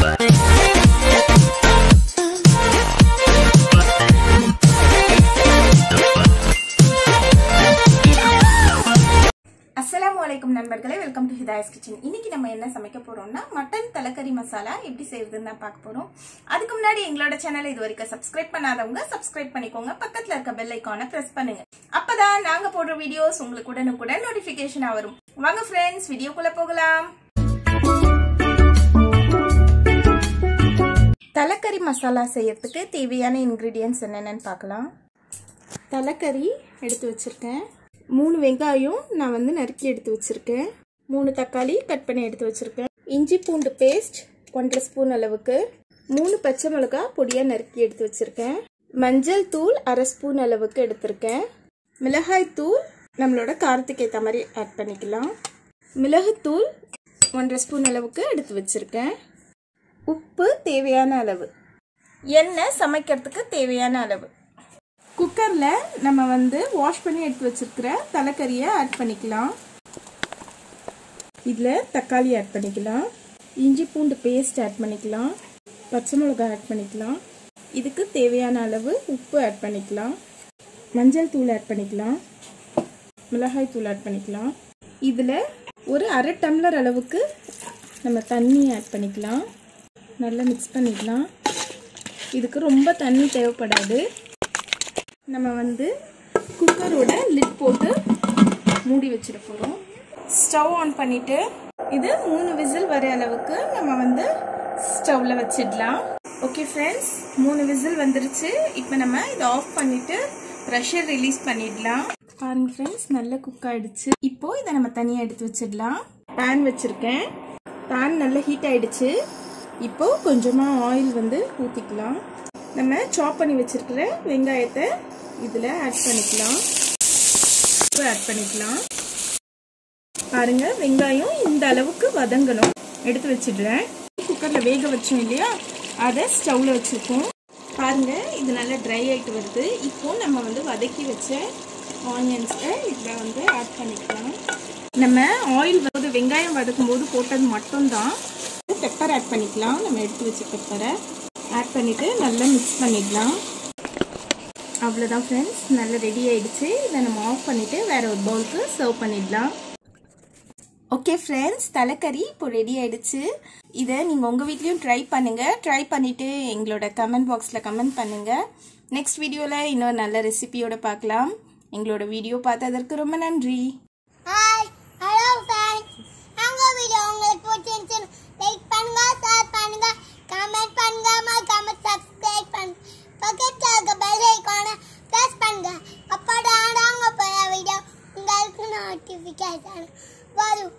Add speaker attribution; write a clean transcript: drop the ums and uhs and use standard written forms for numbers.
Speaker 1: Assalamualaikum நண்பர்களே, welcome to Hidhaya'S kitchen. இன்னைக்கு நம்ம என்ன சமைக்க போறோம்னா மட்டன் தலக்கறி மசாலா எப்படி செய்யறதுன்னு தான் பார்க்க போறோம். அதுக்கு முன்னாடி எங்களோட சேனலை இதுவரைக்கும் சப்ஸ்கிரைப் பண்ணாதவங்க சப்ஸ்கிரைப் பண்ணிக்கோங்க. பக்கத்துல இருக்க பெல் ஐகானை பிரஸ் பண்ணுங்க. அப்பதான் நாங்க போடுற வீடியோஸ் உங்களுக்கு உடனுக்குடன் நோட்டிபிகேஷனா வரும். வாங்க फ्रेंड्स, வீடியோக்குள்ள போகலாம். தலக்கறி மசாலா செய்யறதுக்கு தேவையான இன்கிரிடியன்ட்ஸ் என்னென்னன்னு பார்க்கலாம். தலக்கறி எடுத்து வச்சிருக்கேன். 3 வெங்காயம் நான் வந்து நறுக்கி எடுத்து வச்சிருக்கேன். 3 தக்காளி கட் பண்ணி எடுத்து வச்சிருக்கேன். இஞ்சி பூண்டு பேஸ்ட் 1/2 ஸ்பூன் அளவுக்கு. 3 பச்சை மிளகாய் பொடியா நறுக்கி எடுத்து வச்சிருக்கேன். மஞ்சள் தூள் 1/2 ஸ்பூன் அளவுக்கு எடுத்திருக்கேன். மிளகாய் தூள் நம்மளோட காரத்துக்கு ஏற்ற மாதிரி ஆட் பண்ணிக்கலாம். மிளகுத்தூள் 1/2 ஸ்பூன் அளவுக்கு எடுத்து வச்சிருக்கேன். உப்பு தேவையான அளவு. எண்ணெய் சமைக்கிறதுக்கு தேவையான அளவு. குக்கரில் நம்ம வந்து வாஷ் பண்ணி எடுத்து வச்சிருக்கிற தலைக்கறியை ஆட் பண்ணிக்கலாம். இதில் தக்காளி ஆட் பண்ணிக்கலாம். இஞ்சி பூண்டு பேஸ்ட் ஆட் பண்ணிக்கலாம். பச்சை மிளகாய் ஆட் பண்ணிக்கலாம். இதுக்கு தேவையான அளவு உப்பு ஆட் பண்ணிக்கலாம். மஞ்சள் தூள் ஆட் பண்ணிக்கலாம். மிளகாய் தூள் ஆட் பண்ணிக்கலாம். இதில் ஒரு 1/2 டம்ளர் அளவுக்கு நம்ம தண்ணி ஆட் பண்ணிக்கலாம். நல்லா மிக்ஸ் பண்ணிக்கலாம். இதுக்கு ரொம்ப தண்ணி தேவைப்படாது. நம்ம வந்து குக்கரோட லிட் போட்டு மூடி வச்சிட போகிறோம். ஸ்டவ் ஆன் பண்ணிவிட்டு இது 3 விசில் வர அளவுக்கு நம்ம வந்து ஸ்டவ்வில் வச்சிடலாம். ஓகே ஃப்ரெண்ட்ஸ், 3 விசில் வந்துருச்சு. இப்போ நம்ம இதை ஆஃப் பண்ணிவிட்டு ப்ரெஷர் ரிலீஸ் பண்ணிடலாம். பாருங்க ஃப்ரெண்ட்ஸ், நல்லா குக் ஆகிடுச்சு. இப்போது இதை நம்ம தனியாக எடுத்து வச்சிடலாம். பேன் வச்சுருக்கேன். பேன் நல்லா ஹீட் ஆகிடுச்சு. இப்போது கொஞ்சமாக ஆயில் வந்து ஊற்றிக்கலாம். நம்ம சாப் பண்ணி வச்சிருக்கிற வெங்காயத்தை இதில் ஆட் பண்ணிக்கலாம். ஆட் பண்ணிக்கலாம். பாருங்க, வெங்காயம் இந்த அளவுக்கு வதங்கணும். எடுத்து வச்சிடுறேன். குக்கரில் வேக வச்சோம் இல்லையா, அதை ஸ்டவ்வில் வச்சுருக்கோம். பாருங்க, இது நல்லா ட்ரை ஆகிட்டு வருது. இப்போ நம்ம வந்து வதக்கி வச்ச ஆனியன்ஸை இதில் வந்து ஆட் பண்ணிக்கலாம். நம்ம ஆயில் வந்து வெங்காயம் வதக்கும் போது போட்டது மட்டும்தான். பெப்பர் ஆட் பண்ணிக்கலாம். நம்ம எடுத்து வச்ச பெப்பரை ஆட் பண்ணிவிட்டு நல்லா மிக்ஸ் பண்ணிடலாம். அவ்வளோதான் ஃப்ரெண்ட்ஸ், நல்லா ரெடி ஆகிடுச்சு. இதை நம்ம ஆஃப் பண்ணிவிட்டு வேறு ஒரு பவுலுக்கு சர்வ் பண்ணிடலாம். ஓகே ஃப்ரெண்ட்ஸ், தலைக்கறி இப்போ ரெடி ஆகிடுச்சு. இதை நீங்கள் உங்கள் வீட்லேயும் ட்ரை பண்ணுங்கள். ட்ரை பண்ணிவிட்டு எங்களோட கமெண்ட் பாக்ஸில் கமெண்ட் பண்ணுங்கள். நெக்ஸ்ட் வீடியோவில் இன்னொரு நல்ல ரெசிபியோட பார்க்கலாம். எங்களோட வீடியோ பார்த்ததற்கு ரொம்ப நன்றி.
Speaker 2: லைக் பண்ணுங்க, ஷேர் பண்ணுங்க, கமெண்ட் பண்ணுங்க, மறக்காம சப்ஸ்கிரைப் பண்ணுங்க. பக்கத்துல இருக்க பெல் ஐகானை பிரஸ் பண்ணுங்க. அப்பதான் நாங்க போற வீடியோ உங்களுக்கு நோட்டிபிகேஷன் வரும்.